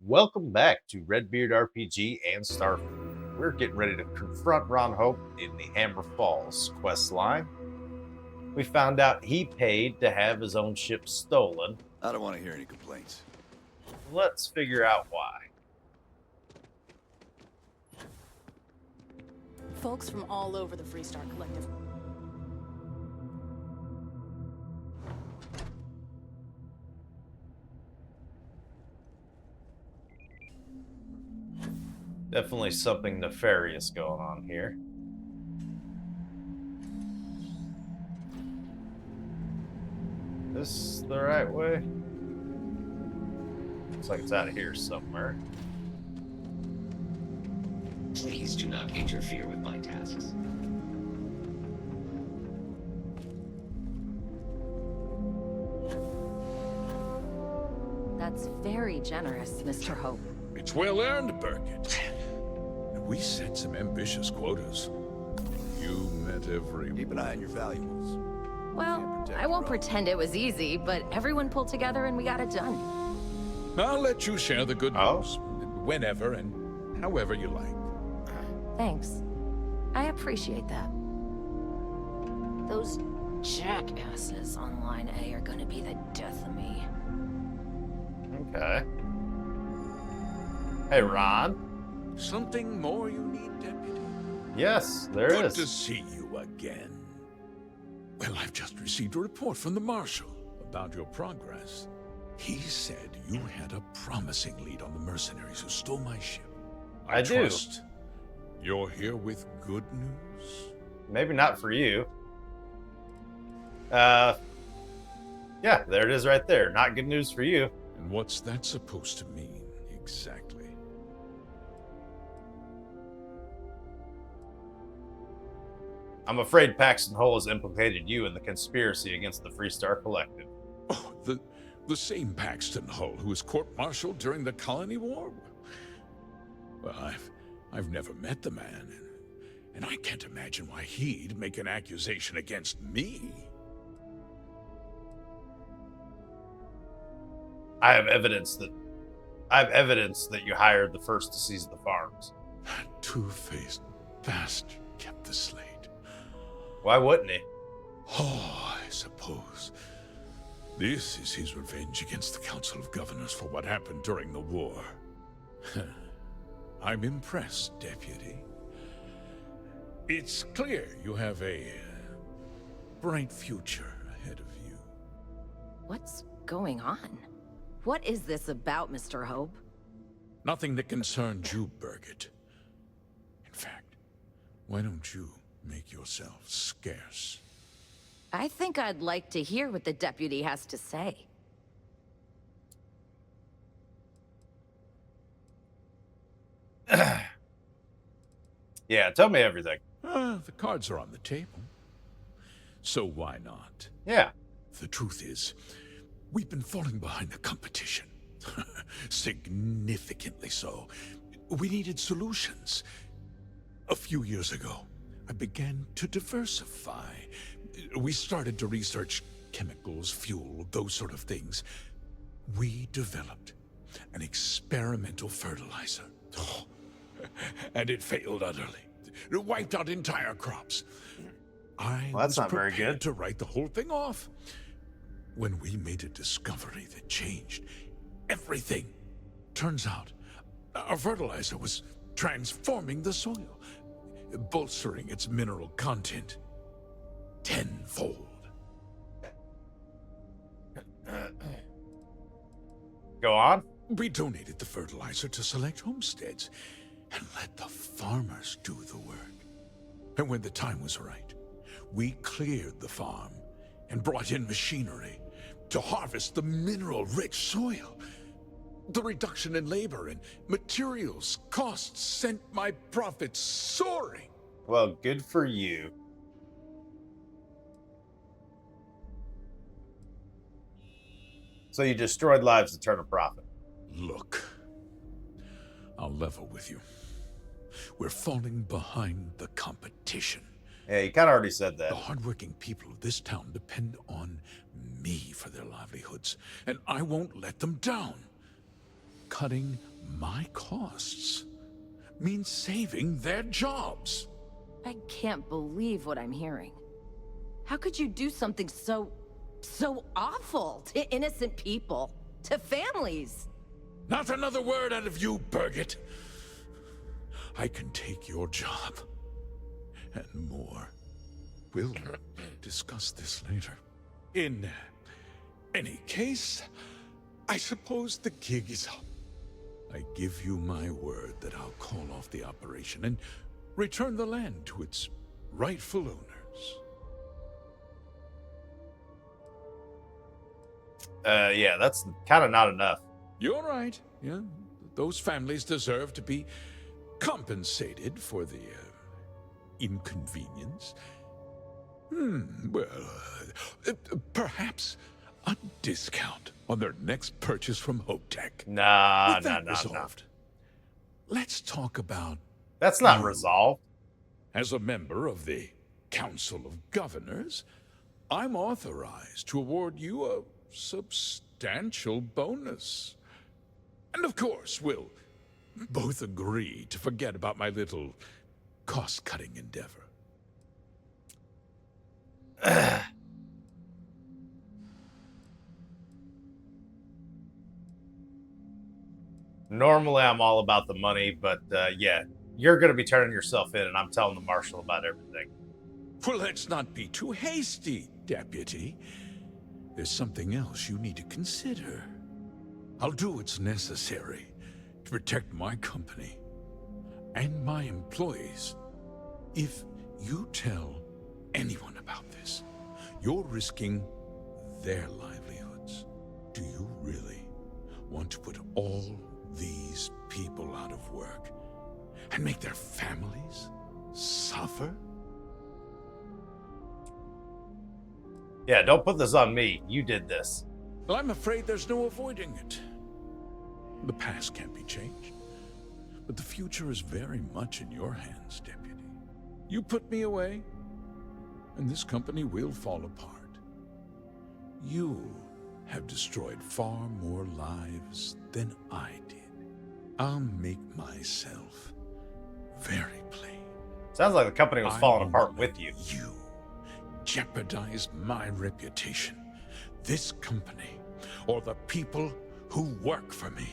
Welcome back to Redbeard RPG and Starfield. We're getting ready to confront Ron Hope in the Hammer Falls quest line. We found out he paid to have his own ship stolen. I don't want to hear any complaints. Let's figure out why. Folks from all over the Freestar Collective. Definitely something nefarious going on here. This the right way? Looks like it's out of here somewhere. Please do not interfere with my tasks. That's very generous, Mr. Hope. It's well earned, Burkett. We set some ambitious quotas. You met every... Keep an eye on your valuables. Well, I won't pretend it was easy, but everyone pulled together and we got it done. I'll let you share the good Oh. news. Whenever and however you like. Thanks. I appreciate that. Those jackasses on Line A are gonna be the death of me. Okay. Hey, Ron. Something more you need, Deputy? Yes, there Good is. to see you again. Well, I've just received a report from the Marshal about your progress. He said you had a promising lead on the mercenaries who stole my ship. I do. Trust you're here with good news? Maybe not for you. Yeah, there it is right there. Not good news for you. And what's that supposed to mean, exactly? I'm afraid Paxton Hull has implicated you in the conspiracy against the Freestar Collective. Oh, the same Paxton Hull who was court-martialed during the Colony War? Well, I've never met the man, and I can't imagine why he'd make an accusation against me. I have evidence that you hired the first to seize the farms. That two-faced bastard kept the slate. Why wouldn't he? Oh, I suppose this is his revenge against the Council of Governors for what happened during the war. I'm impressed, Deputy. It's clear you have a bright future ahead of you. What's going on? What is this about, Mr. Hope? Nothing that concerns you, Burkett. In fact, why don't you make yourself scarce? I think I'd like to hear what the deputy has to say. Yeah, tell me everything. The cards are on the table. So why not? Yeah. The truth is, we've been falling behind the competition. Significantly so. We needed solutions. A few years ago, I began to diversify. We started to research chemicals, fuel, those sort of things. We developed an experimental fertilizer. And it failed utterly. It wiped out entire crops. I Well, that's was not very prepared good. to write the whole thing off when we made a discovery that changed everything. Turns out, our fertilizer was transforming the soil, bolstering its mineral content tenfold. Go on. We donated the fertilizer to select homesteads and let the farmers do the work. And when the time was right, we cleared the farm and brought in machinery to harvest the mineral-rich soil. The reduction in labor and materials costs sent my profits soaring. Well, good for you. So you destroyed lives to turn a profit. Look, I'll level with you. We're falling behind the competition. Yeah, you kind of already said that. The hardworking people of this town depend on me for their livelihoods, and I won't let them down. Cutting my costs means saving their jobs. I can't believe what I'm hearing. How could you do something so awful to innocent people, to families? Not another word out of you, Birgit. I can take your job. And more. We'll discuss this later. In any case, I suppose the gig is up. I give you my word that I'll call off the operation and return the land to its rightful owners. Yeah, that's kind of not enough. You're right. Yeah, those families deserve to be compensated for the inconvenience. Well, perhaps a discount on their next purchase from HopeTech. Nah, With that resolved, let's talk about... That's not resolved. As a member of the Council of Governors, I'm authorized to award you a substantial bonus. And of course, we'll both agree to forget about my little cost-cutting endeavor. Normally, I'm all about the money, but yeah, you're going to be turning yourself in, and I'm telling the marshal about everything. Well, let's not be too hasty, Deputy. There's something else you need to consider. I'll do what's necessary to protect my company and my employees. If you tell anyone about this, you're risking their livelihoods. Do you really want to put all these people out of work and make their families suffer? Yeah, don't put this on me. You did this. Well, I'm afraid there's no avoiding it. The past can't be changed, but the future is very much in your hands, Deputy. You put me away, and this company will fall apart. You have destroyed far more lives than I did. I'll make myself very plain. Sounds like the company was falling apart with you. You jeopardize my reputation, this company, or the people who work for me.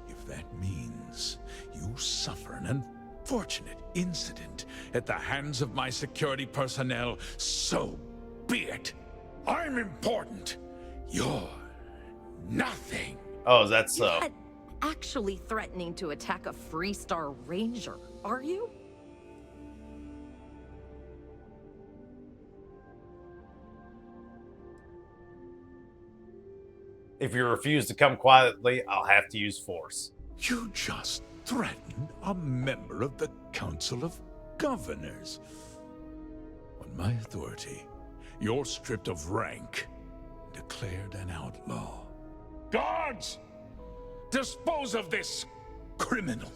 If that means you suffer an unfortunate incident at the hands of my security personnel, so be it. I'm important. You're nothing. Oh, is that so? You're not actually threatening to attack a Freestar Ranger, are you? If you refuse to come quietly, I'll have to use force. You just threatened a member of the Council of Governors. On my authority, you're stripped of rank, declared an outlaw. Guards! Dispose of this criminal!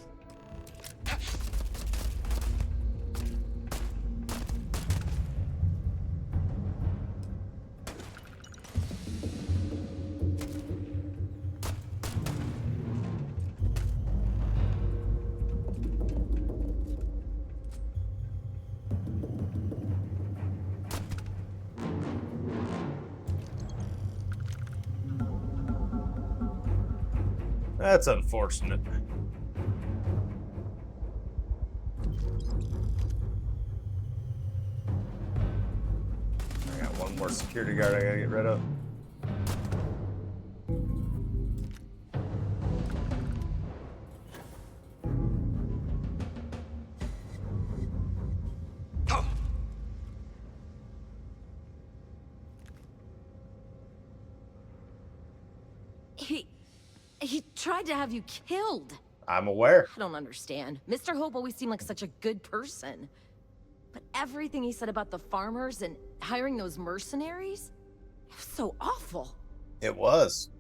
That's unfortunate. I got one more security guard I gotta get rid of. He tried to have you killed. I'm aware. I don't understand. Mr. Hope always seemed like such a good person. But everything he said about the farmers and hiring those mercenaries, it was so awful. It was.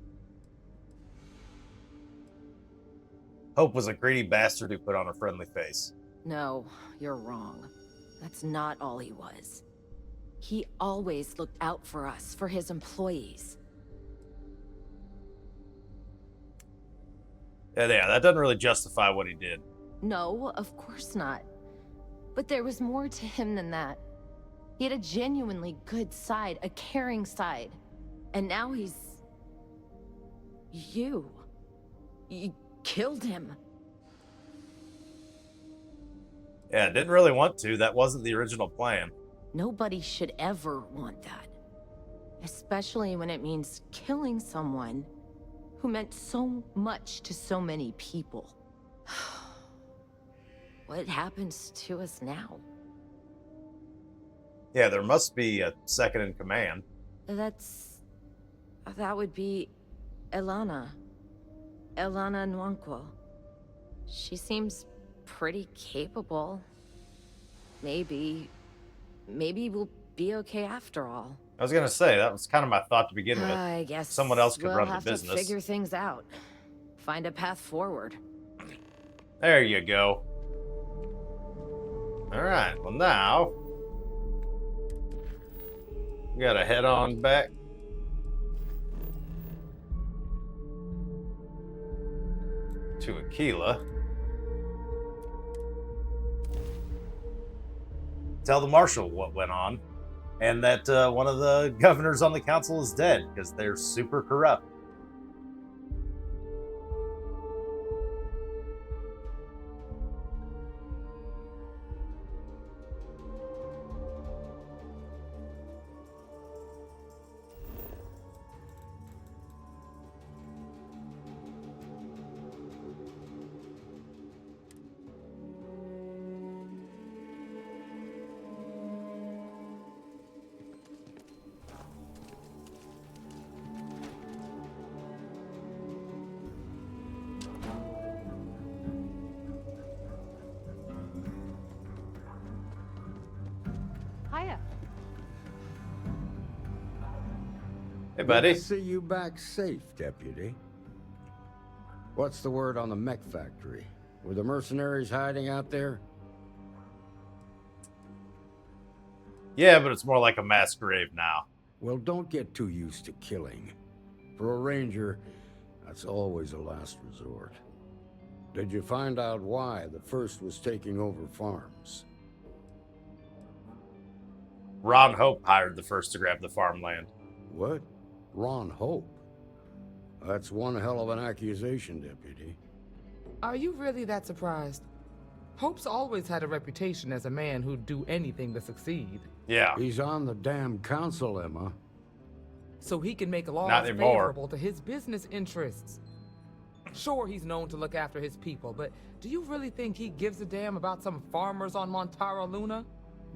Hope was a greedy bastard who put on a friendly face. No, you're wrong. That's not all he was. He always looked out for us, for his employees. Yeah, that doesn't really justify what he did. No, of course not. But there was more to him than that. He had a genuinely good side, a caring side. And now he's... You killed him. Yeah, didn't really want to. That wasn't the original plan. Nobody should ever want that. Especially when it means killing someone who meant so much to so many people. What happens to us now? Yeah, there must be a second in command. That would be Elana. Elana Nwankwo. She seems pretty capable. Maybe we'll be okay after all. I was gonna say, that was kind of my thought to begin with. I guess someone else could we'll run the have business. to figure things out. Find a path forward. There you go. All right, well now we gotta head on back to Aquila. Tell the marshal what went on, and that one of the governors on the council is dead because they're super corrupt. Hiya. Hey, buddy. Good to see you back safe, Deputy. What's the word on the mech factory? Were the mercenaries hiding out there? Yeah, but it's more like a mass grave now. Well, don't get too used to killing. For a ranger, that's always a last resort. Did you find out why the first was taking over farms? Ron Hope hired the first to grab the farmland. What? Ron Hope? That's one hell of an accusation, Deputy. Are you really that surprised? Hope's always had a reputation as a man who'd do anything to succeed. Yeah. He's on the damn council, Emma. So he can make laws Not anymore. favorable to his business interests. Sure, he's known to look after his people, but do you really think he gives a damn about some farmers on Montara Luna?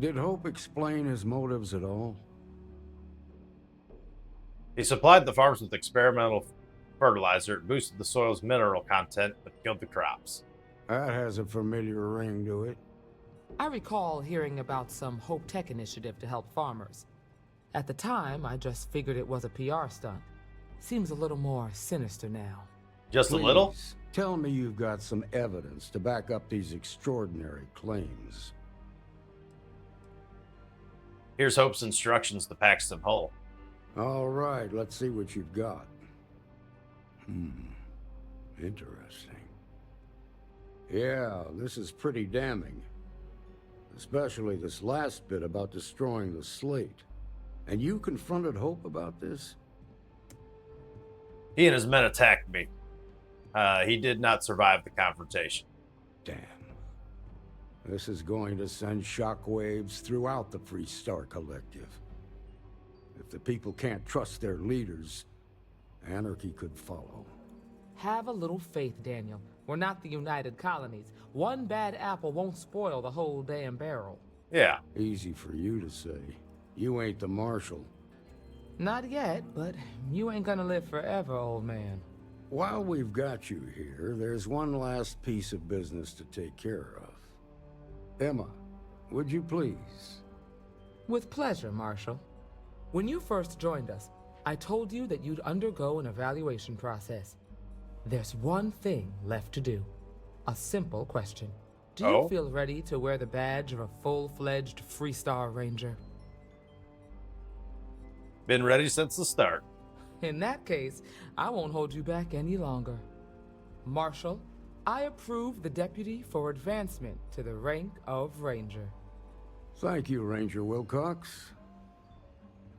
Did Hope explain his motives at all? He supplied the farms with experimental fertilizer. It boosted the soil's mineral content, but killed the crops. That has a familiar ring to it. I recall hearing about some Hope Tech initiative to help farmers. At the time, I just figured it was a PR stunt. Seems a little more sinister now. Just a little? Please, tell me you've got some evidence to back up these extraordinary claims. Here's Hope's instructions to Paxton Hull. All right, let's see what you've got. Interesting. Yeah, this is pretty damning. Especially this last bit about destroying the slate. And you confronted Hope about this? He and his men attacked me. He did not survive the confrontation. Damn. This is going to send shockwaves throughout the Free Star Collective. If the people can't trust their leaders, anarchy could follow. Have a little faith, Daniel. We're not the United Colonies. One bad apple won't spoil the whole damn barrel. Yeah. Easy for you to say. You ain't the marshal. Not yet, but you ain't gonna live forever, old man. While we've got you here, there's one last piece of business to take care of. Emma, would you please? With pleasure, Marshal. When you first joined us, I told you that you'd undergo an evaluation process. There's one thing left to do. A simple question. Do you Oh? feel ready to wear the badge of a full-fledged Free Star Ranger? Been ready since the start. In that case, I won't hold you back any longer. Marshal, I approve the deputy for advancement to the rank of Ranger. Thank you, Ranger Wilcox.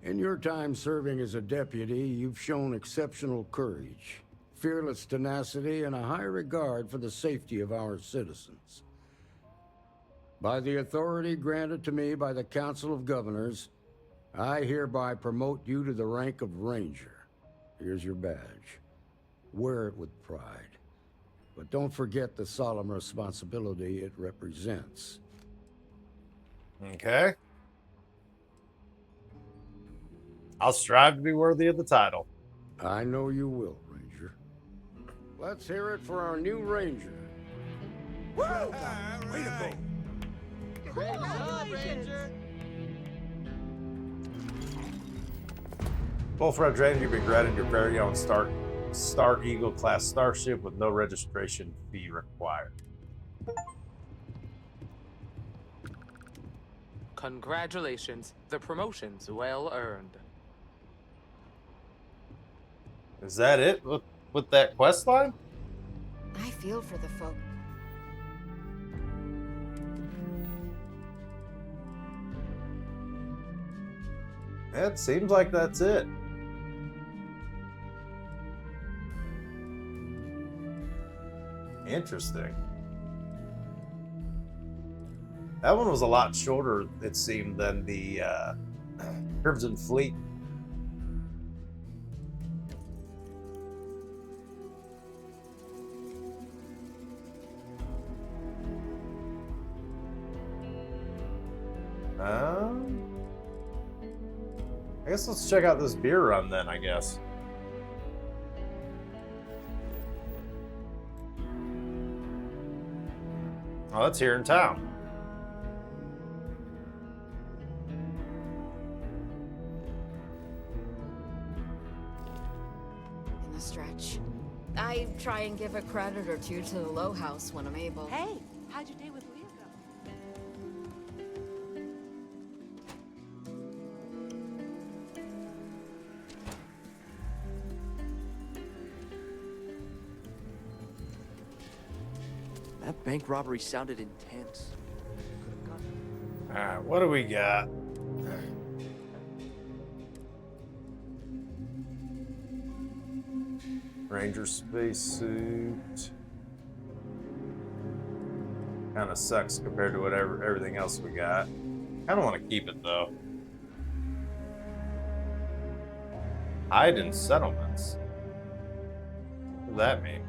In your time serving as a deputy, you've shown exceptional courage, fearless tenacity, and a high regard for the safety of our citizens. By the authority granted to me by the Council of Governors, I hereby promote you to the rank of Ranger. Here's your badge. Wear it with pride. But don't forget the solemn responsibility it represents. Okay. I'll strive to be worthy of the title. I know you will, Ranger. Let's hear it for our new Ranger. Well done. Way to go. Both Red Ranger, you've been granted your very own Star Eagle class starship with no registration fee required. Congratulations. The promotion's well earned. Is that it with that quest line? I feel for the folk. It seems like that's it. Interesting. That one was a lot shorter, it seemed, than the Crimson Fleet. I guess let's check out this beer run then, I guess. Oh, that's here in town. In the stretch. I try and give a credit or two to the Low House when I'm able. Hey, how'd your day with Leo go? That bank robbery sounded intense. Alright, what do we got? Ranger spacesuit. Kind of sucks compared to everything else we got. Kind of want to keep it though. Hide in settlements. What does that mean?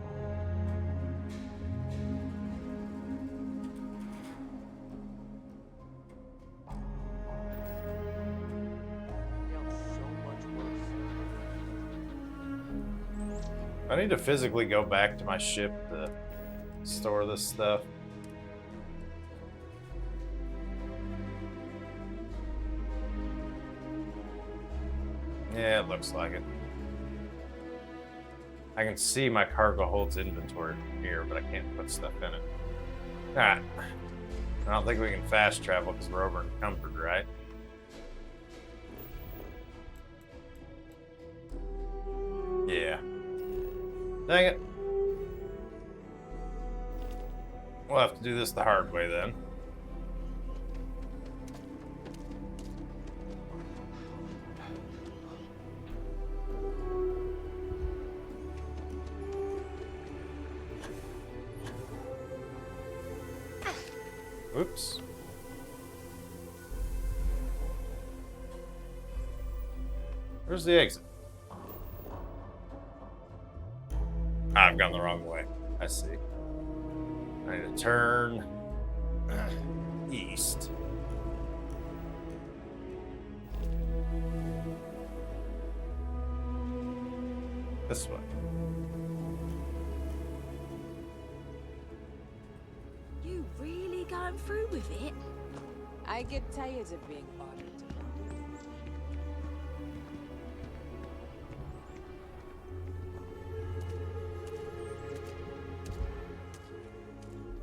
I need to physically go back to my ship to store this stuff. Yeah, it looks like it. I can see my cargo holds inventory from here, but I can't put stuff in it. Alright. I don't think we can fast travel because we're over in Comfort, right? Yeah. Dang it. We'll have to do this the hard way then. Oops. Where's the exit? I've gone the wrong way. I see. I need to turn east. This way. You really going through with it? I get tired of being ordered.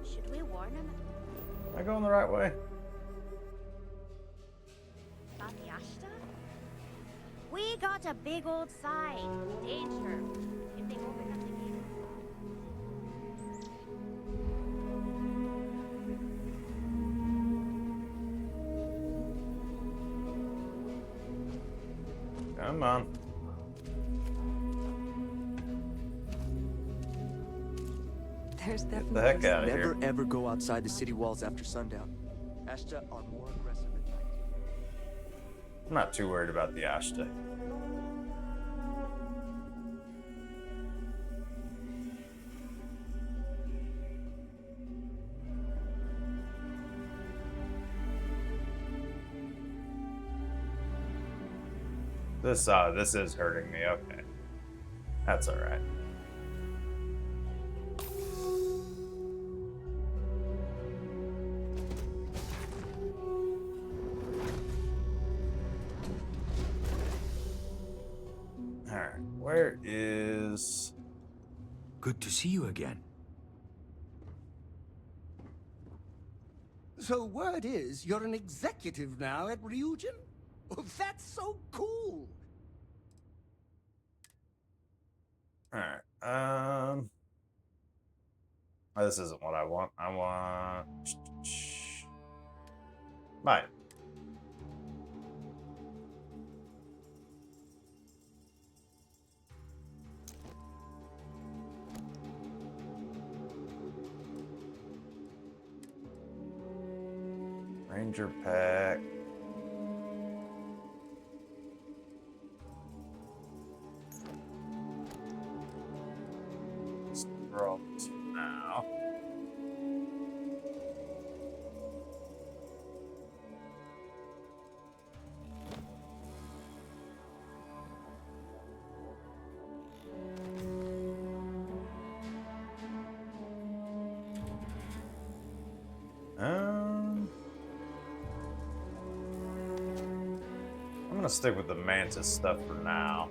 Should we warn him? Am I going the right way? Bethesda? We got a big old sign. Danger. If they open up the gate. Come on. There's Get the heck out of here. Never ever go outside the city walls after sundown. Ashta are more aggressive at night. I'm not too worried about the Ashta. This is hurting me. Okay. That's all right. All right. Where is... Good to see you again. So word is you're an executive now at Ryujin? Oh, that's so cool! Alright, oh, this isn't what I want. I want... Mine. Ranger pack. Scrolls now. I'm gonna stick with the Mantis stuff for now.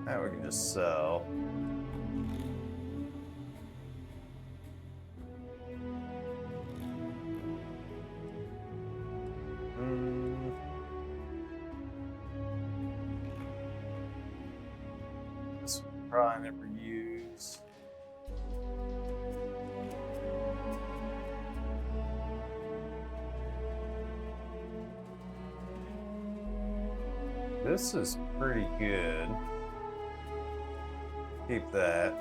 Now we can just sell. This will probably never use. This is pretty good. Keep that.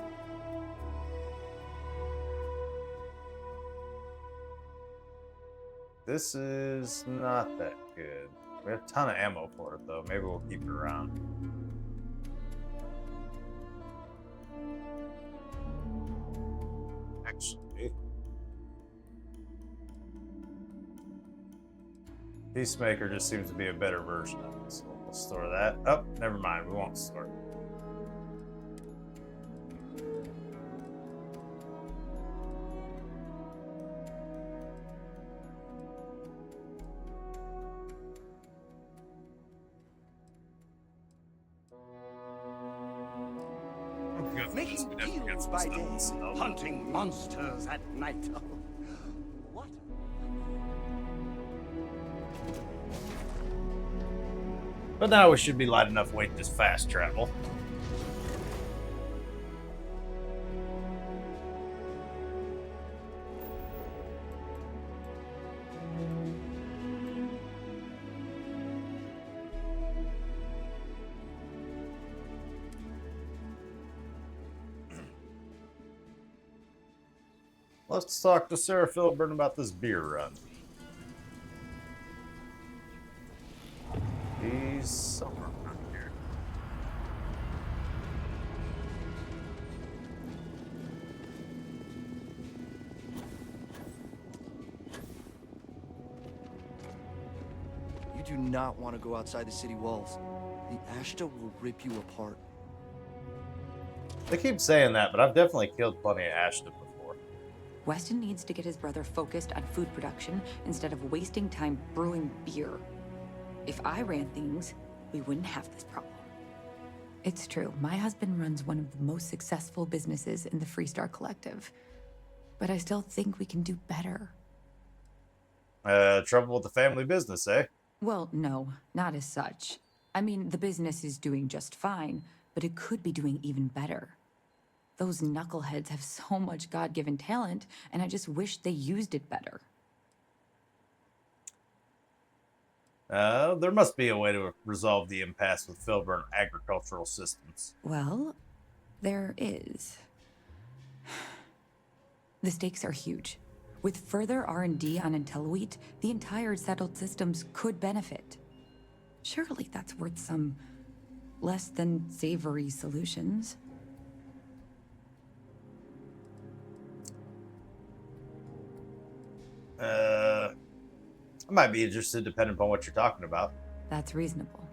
This is not that good. We have a ton of ammo for it, though. Maybe we'll keep it around. Actually, Peacemaker just seems to be a better version of it, so we'll store that. Oh, never mind. We won't store it. Making deals by day, hunting monsters at night. Oh, what? But now we should be light enough weight to fast travel. Let's talk to Sarah Philburn about this beer run. He's somewhere around here. You do not want to go outside the city walls. The Ashta will rip you apart. They keep saying that, but I've definitely killed plenty of Ashton before. Weston needs to get his brother focused on food production instead of wasting time brewing beer. If I ran things, we wouldn't have this problem. It's true. My husband runs one of the most successful businesses in the Freestar Collective. But I still think we can do better. Trouble with the family business, eh? Well, no, not as such. I mean, the business is doing just fine, but it could be doing even better. Those knuckleheads have so much God-given talent, and I just wish they used it better. There must be a way to resolve the impasse with Filburn agricultural systems. Well, there is. The stakes are huge. With further R&D on IntelliWheat, the entire settled systems could benefit. Surely that's worth some less than savory solutions. I might be interested depending upon what you're talking about. That's reasonable.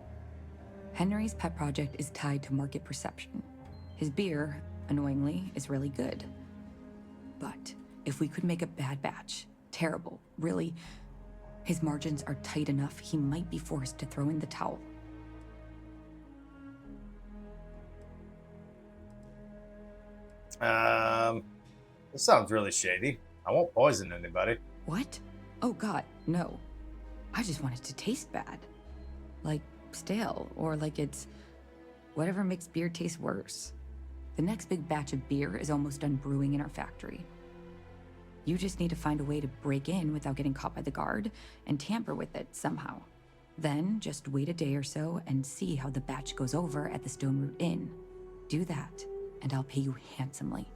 Henry's pet project is tied to market perception. His beer, annoyingly, is really good. But if we could make a bad batch, terrible, really, his margins are tight enough he might be forced to throw in the towel. This sounds really shady. I won't poison anybody. What? Oh god, no. I just want it to taste bad. Like stale, or like it's whatever makes beer taste worse. The next big batch of beer is almost done brewing in our factory. You just need to find a way to break in without getting caught by the guard and tamper with it somehow. Then just wait a day or so and see how the batch goes over at the Stone Root Inn. Do that, and I'll pay you handsomely.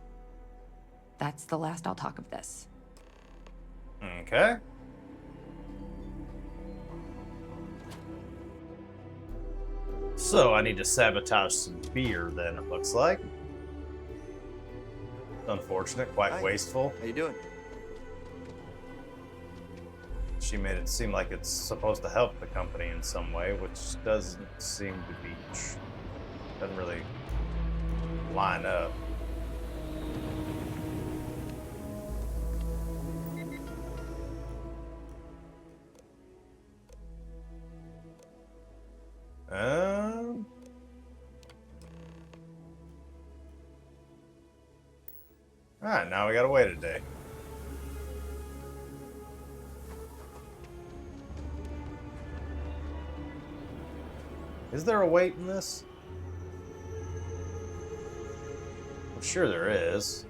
That's the last I'll talk of this. Okay. So I need to sabotage some beer then, it looks like. Unfortunate, quite Hi. wasteful. How you doing? She made it seem like it's supposed to help the company in some way, which doesn't seem to be doesn't really line up. Alright, now we gotta wait a day. Is there a wait in this? I'm sure there is.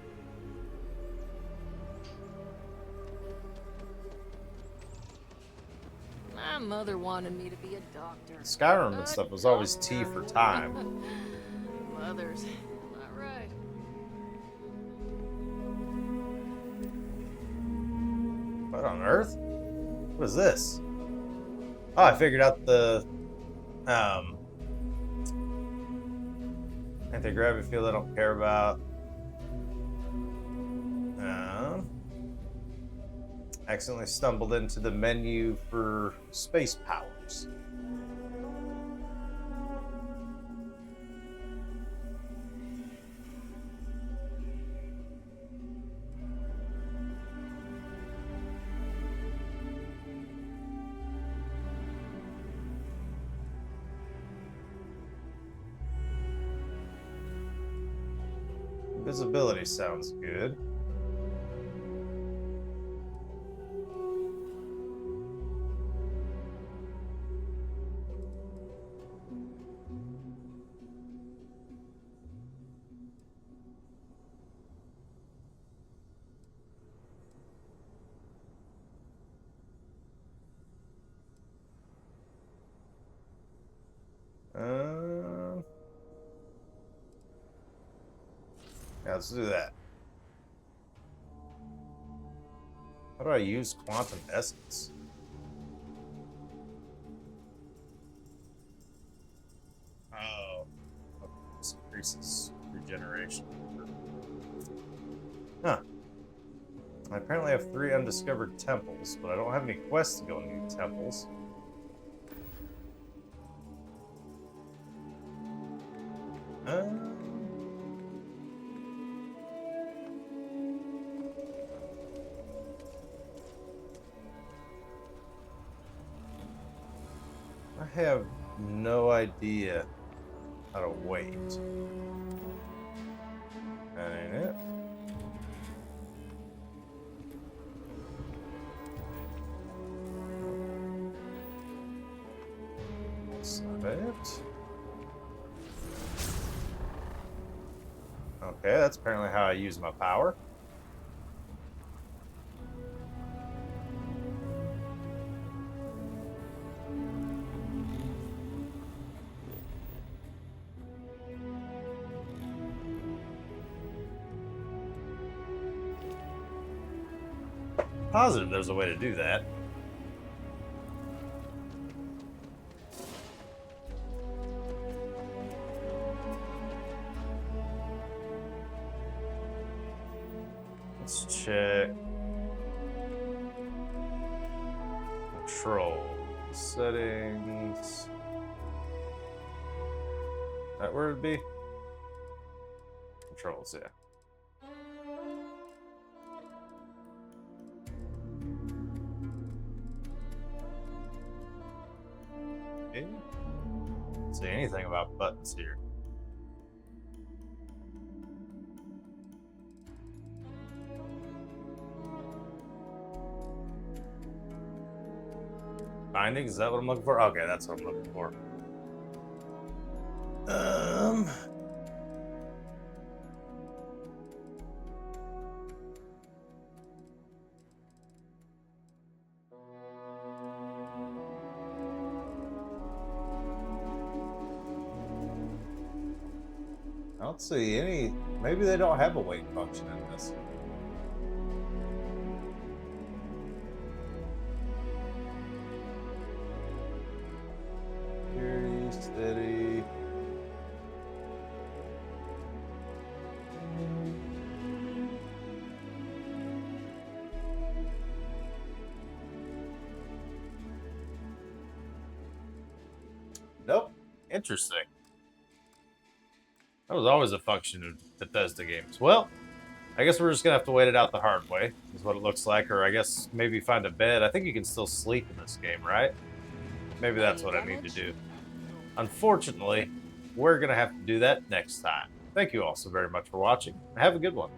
My mother wanted me to be a doctor. Skyrim and stuff was always T for time. Mother's not right. What on earth? What is this? Oh, I figured out the anti-gravity field I don't care about. Accidentally stumbled into the menu for space powers. Visibility sounds good. Yeah, let's do that. How do I use quantum essence? Oh, this increases regeneration. Huh. I apparently have 3 undiscovered temples, but I don't have any quests to go into the temples. I have no idea how to wait. That ain't it. That's not it. Okay, that's apparently how I use my power. Positive there's a way to do that. Let's check. Control settings. That where it'd be? Controls, yeah. Okay. Don't see anything about buttons here. Bindings, is that what I'm looking for? Okay, that's what I'm looking for. I don't see any. Maybe they don't have a wait function in this. Security, steady. Nope. Interesting. That was always a function of Bethesda games. Well, I guess we're just going to have to wait it out the hard way, is what it looks like. Or I guess maybe find a bed. I think you can still sleep in this game, right? Maybe that's what I need to do. Unfortunately, we're going to have to do that next time. Thank you all so very much for watching. Have a good one.